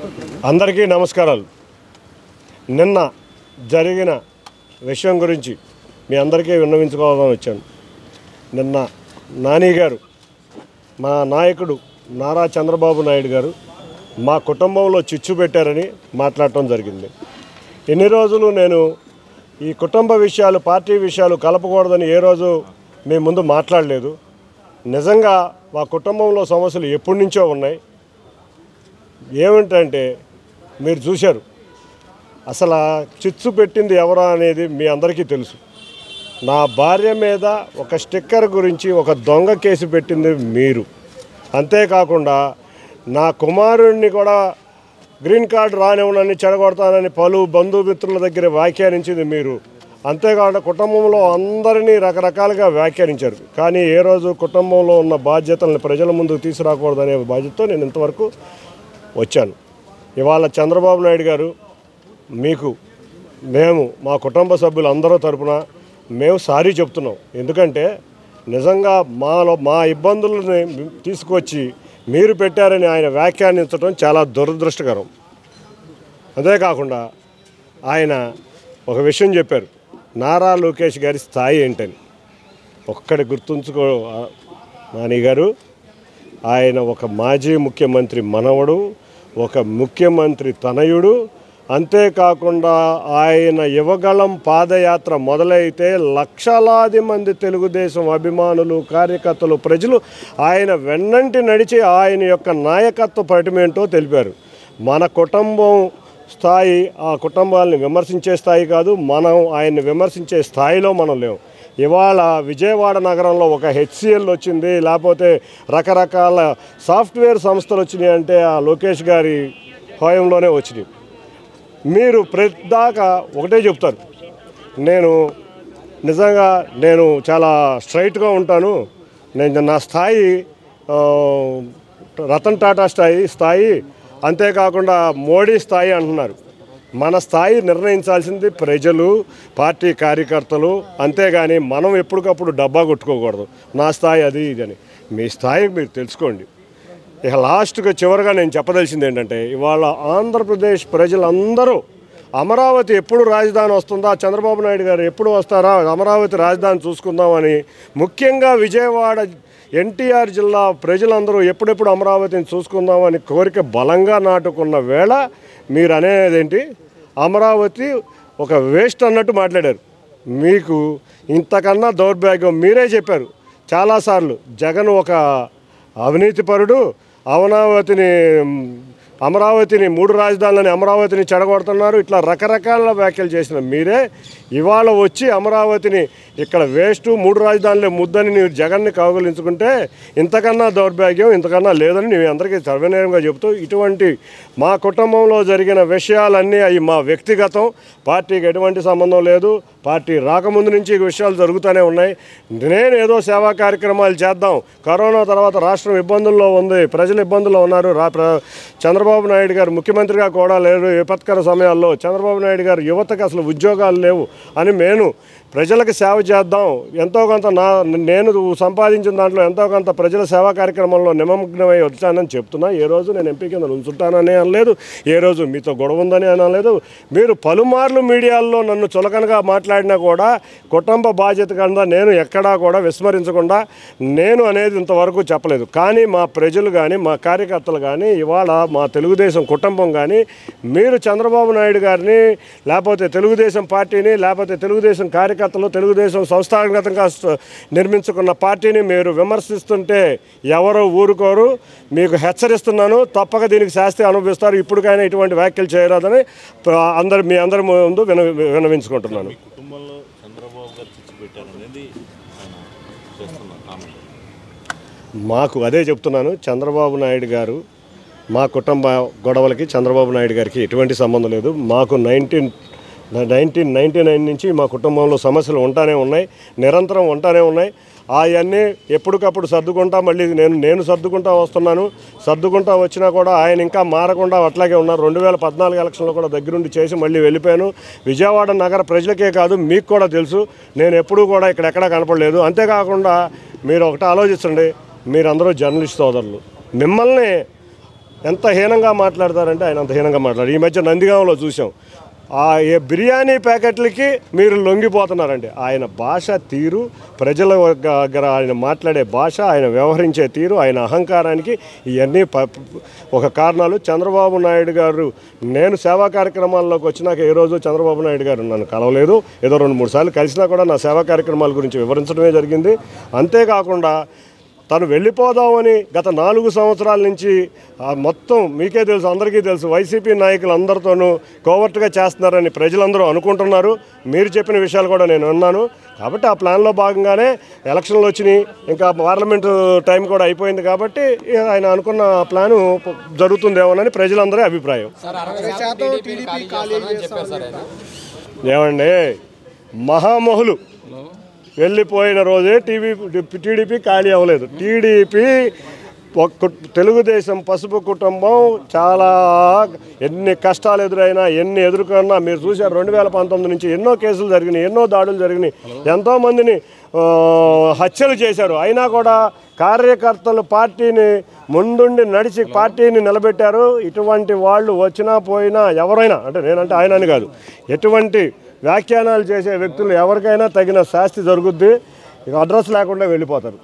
అందరికీ నమస్కారాలు. నిన్న జరిగిన విషయం గురించి మీ అందరికీ విన్నవించుకోవాలని వచ్చాను. నిన్న నాని గారు, మా నాయకుడు నారా చంద్రబాబు నాయుడు గారు మా కుటుంబంలో చిచ్చు పెట్టారని మాట్లాడటం జరిగింది. ఎన్ని రోజులు నేను ఈ కుటుంబ విషయాలు, పార్టీ విషయాలు కలపకూడదని ఏ రోజు మీ ముందు మాట్లాడలేదు. నిజంగా మా కుటుంబంలో సమస్యలు ఎప్పటి నుంచో ఉన్నాయి. ఏమిటంటే మీరు చూశారు, అసలు చిచ్చు పెట్టింది ఎవరా అనేది మీ అందరికీ తెలుసు. నా భార్య మీద ఒక స్టిక్కర్ గురించి ఒక దొంగ కేసు పెట్టింది మీరు. అంతేకాకుండా నా కుమారుడిని కూడా గ్రీన్ కార్డు రానివ్వనని చెడగొడతానని పలు బంధుమిత్రుల దగ్గర వ్యాఖ్యానించింది మీరు. అంతేకాకుండా కుటుంబంలో అందరినీ రకరకాలుగా వ్యాఖ్యానించారు. కానీ ఏ రోజు కుటుంబంలో ఉన్న బాధ్యతలను ప్రజల ముందుకు తీసుకురాకూడదనే బాధ్యతతో నేను ఇంతవరకు వచ్చాను. ఇవాళ చంద్రబాబు నాయుడు గారు మీకు మేము మా కుటుంబ సభ్యులందరూ తరపున మేము సారీ చెప్తున్నాం. ఎందుకంటే నిజంగా మా ఇబ్బందులని తీసుకొచ్చి మీరు పెట్టారని ఆయన వ్యాఖ్యానించడం చాలా దురదృష్టకరం. అంతేకాకుండా ఆయన ఒక విషయం చెప్పారు, నారా లోకేష్ గారి స్థాయి ఏంటని. ఒక్కటి గుర్తుంచుకో నాని గారు, ఆయన ఒక మాజీ ముఖ్యమంత్రి మనవడు, ఒక ముఖ్యమంత్రి తనయుడు. అంతేకాకుండా ఆయన యువగళం పాదయాత్ర మొదలైతే లక్షలాది మంది తెలుగుదేశం అభిమానులు, కార్యకర్తలు, ప్రజలు ఆయన వెన్నంటి నడిచి ఆయన యొక్క నాయకత్వ పటిమేంటో తెలిపారు. మన కుటుంబం స్థాయి ఆ కుటుంబాలని విమర్శించే స్థాయి కాదు, మనం ఆయన్ని విమర్శించే స్థాయిలో మనం లేవు. ఇవాళ విజయవాడ నగరంలో ఒక హెచ్సిఎల్ వచ్చింది, లేకపోతే రకరకాల సాఫ్ట్వేర్ సంస్థలు వచ్చినాయి అంటే ఆ లోకేష్ గారి హయాంలోనే వచ్చినాయి. మీరు ప్రతిదాకా ఒకటే చెప్తారు, నేను చాలా స్ట్రైట్గా ఉంటాను, నా స్థాయి రతన్ టాటా స్థాయి అంతేకాకుండా మోడీ స్థాయి అంటున్నారు. మన స్థాయి నిర్ణయించాల్సింది ప్రజలు, పార్టీ కార్యకర్తలు. అంతేగాని మనం ఎప్పటికప్పుడు డబ్బా కొట్టుకోకూడదు, నా స్థాయి అది ఇదని. మీ స్థాయి మీరు తెలుసుకోండి. ఇక లాస్ట్గా చివరిగా నేను చెప్పదలిసింది ఏంటంటే, ఇవాళ ఆంధ్రప్రదేశ్ ప్రజలందరూ అమరావతి ఎప్పుడు రాజధాని వస్తుందా, చంద్రబాబు నాయుడు గారు ఎప్పుడు వస్తారా, అమరావతి రాజధాని చూసుకుందామని, ముఖ్యంగా విజయవాడ ఎన్టీఆర్ జిల్లా ప్రజలందరూ ఎప్పుడెప్పుడు అమరావతిని చూసుకుందామని కోరిక బలంగా నాటుకున్న వేళ మీరు అనేదేంటి, అమరావతి ఒక వేస్ట్ అన్నట్టు మాట్లాడారు. మీకు ఇంతకన్నా దౌర్భాగ్యం మీరే చెప్పారు చాలాసార్లు. జగన్ ఒక అవినీతిపరుడు, అమరావతిని 3 రాజధానులని అమరావతిని చెడగొడుతున్నారు, ఇట్లా రకరకాల వ్యాఖ్యలు చేసిన మీరే ఇవాళ వచ్చి అమరావతిని ఇక్కడ వేస్ట్ 3 రాజధానులే ముద్దని మీరు జగన్ని కౌగులించుకుంటే ఇంతకన్నా దౌర్భాగ్యం ఇంతకన్నా లేదని నేను అందరికీ సర్వనేయంగా చెబుతూ, ఇటువంటి మా కుటుంబంలో జరిగిన విషయాలన్నీ అవి మా వ్యక్తిగతం, పార్టీకి ఎటువంటి సంబంధం లేదు. పార్టీ రాకముందు నుంచి ఈ విషయాలు జరుగుతూనే ఉన్నాయి. నేను ఏదో సేవా కార్యక్రమాలు చేద్దాం, కరోనా తర్వాత రాష్ట్రం ఇబ్బందుల్లో ఉంది, ప్రజలు ఇబ్బందుల్లో ఉన్నారు, చంద్రబాబు నాయుడు గారు ముఖ్యమంత్రిగా కూడా లేరు, విపత్కర సమయాల్లో చంద్రబాబు నాయుడు గారు యువతకు అసలు ఉద్యోగాలు లేవు అని నేను ప్రజలకు సేవ చేద్దాం, ఎంతో కొంత నేను సంపాదించిన దాంట్లో ఎంతో కొంత ప్రజల సేవా కార్యక్రమంలో నిమగ్నమై వచ్చానని చెప్తున్నా. ఏ రోజు నేను ఎంపీ కింద ఉంచుంటానని అనలేదు, ఏ రోజు మీతో గొడవ ఉందని అనలేదు. మీరు పలుమార్లు మీడియాల్లో నన్ను చులకనగా మాట్లాడినా కూడా కుటుంబ బాధ్యత కింద నేను ఎక్కడా కూడా విస్మరించకుండా నేను అనేది ఇంతవరకు చెప్పలేదు. కానీ మా ప్రజలు కానీ మా కార్యకర్తలు కానీ ఇవాళ మా తెలుగుదేశం కుటుంబం కానీ మీరు చంద్రబాబు నాయుడు గారిని, లేకపోతే తెలుగుదేశం పార్టీని, లేకపోతే తెలుగుదేశం కార్యకర్తలు, తెలుగుదేశం సంస్థాగతంగా నిర్మించుకున్న పార్టీని మీరు విమర్శిస్తుంటే ఎవరు ఊరుకోరు. మీకు హెచ్చరిస్తున్నాను, తప్పక దీనికి శాస్తి అనుభవిస్తారు. ఇప్పటికైనా ఇటువంటి వ్యాఖ్యలు చేయరాదని మీ అందరి ముందు విన్నవించుకుంటున్నాను. మాకు అదే చెప్తున్నాను, చంద్రబాబు నాయుడు గారు మా కుటుంబ గొడవలకి చంద్రబాబు నాయుడు గారికి ఎటువంటి సంబంధం లేదు. మాకు 1999 నుంచి మా కుటుంబంలో సమస్యలు ఉంటానే ఉన్నాయి, నిరంతరం ఉంటానే ఉన్నాయి. అవన్నీ ఎప్పటికప్పుడు సర్దుకుంటా మళ్ళీ నేను సర్దుకుంటా వస్తున్నాను. సర్దుకుంటా వచ్చినా కూడా ఆయన ఇంకా మారకుండా అట్లాగే ఉన్నారు. 2014 ఎలక్షన్లో కూడా దగ్గరుండి చేసి మళ్ళీ వెళ్ళిపోయాను. విజయవాడ నగర ప్రజలకే కాదు మీకు కూడా తెలుసు, నేను ఎప్పుడూ కూడా ఇక్కడెక్కడా కనపడలేదు. అంతేకాకుండా మీరు ఒకటి ఆలోచించండి, మీరందరూ జర్నలిస్ట్ సోదరులు, మిమ్మల్ని ఎంత హీనంగా మాట్లాడతారంటే ఆయన అంత హీనంగా మాట్లాడారు. ఈ మధ్య నందిగాంలో చూసాం, ఏ బిర్యానీ ప్యాకెట్లకి మీరు లొంగిపోతున్నారండి. ఆయన భాష తీరు, ప్రజల దగ్గర ఆయన మాట్లాడే భాష, ఆయన వ్యవహరించే తీరు, ఆయన అహంకారానికి ఇవన్నీ ఒక కారణాలు. చంద్రబాబు నాయుడు గారు, నేను సేవా కార్యక్రమాల్లోకి వచ్చినాక ఏ రోజు చంద్రబాబు నాయుడు గారు నన్ను కలవలేదు. ఏదో 2-3 సార్లు కలిసినా కూడా నా సేవా కార్యక్రమాల గురించి వివరించడమే జరిగింది. అంతేకాకుండా తను వెళ్ళిపోదామని గత 4 సంవత్సరాల నుంచి మొత్తం మీకే తెలుసు, అందరికీ తెలుసు, వైసీపీ నాయకులు అందరితోనూ కోవర్ట్గా చేస్తున్నారని ప్రజలందరూ అనుకుంటున్నారు. మీరు చెప్పిన విషయాలు కూడా నేను విన్నాను. కాబట్టి ఆ ప్లాన్లో భాగంగానే ఎలక్షన్లు వచ్చినాయి, ఇంకా పార్లమెంటు టైం కూడా అయిపోయింది. కాబట్టి ఆయన అనుకున్న ప్లాను జరుగుతుందేమోనని ప్రజలందరి అభిప్రాయం. ఏమండి, మహామహులు వెళ్ళిపోయిన రోజే టీడీపీ ఖాళీ అవ్వలేదు. టీడీపీ తెలుగుదేశం పసుపు కుటుంబం చాలా ఎన్ని కష్టాలు ఎదురైనా, ఎన్ని ఎదుర్కొన్నా మీరు చూశారు. 2019 నుంచి ఎన్నో కేసులు జరిగినాయి, ఎన్నో దాడులు జరిగినాయి, ఎంతోమందిని హత్యలు చేశారు. అయినా కూడా కార్యకర్తలు పార్టీని ముందుండి నడిచి పార్టీని నిలబెట్టారు. ఇటువంటి వాళ్ళు వచ్చినా పోయినా ఎవరైనా, అంటే నేనంటే ఆయన అని కాదు, ఎటువంటి వ్యాఖ్యానాలు చేసే వ్యక్తులు ఎవరికైనా తగిన శాస్తి జరుగుద్ది. ఇక అడ్రస్ లేకుండా వెళ్ళిపోతారు.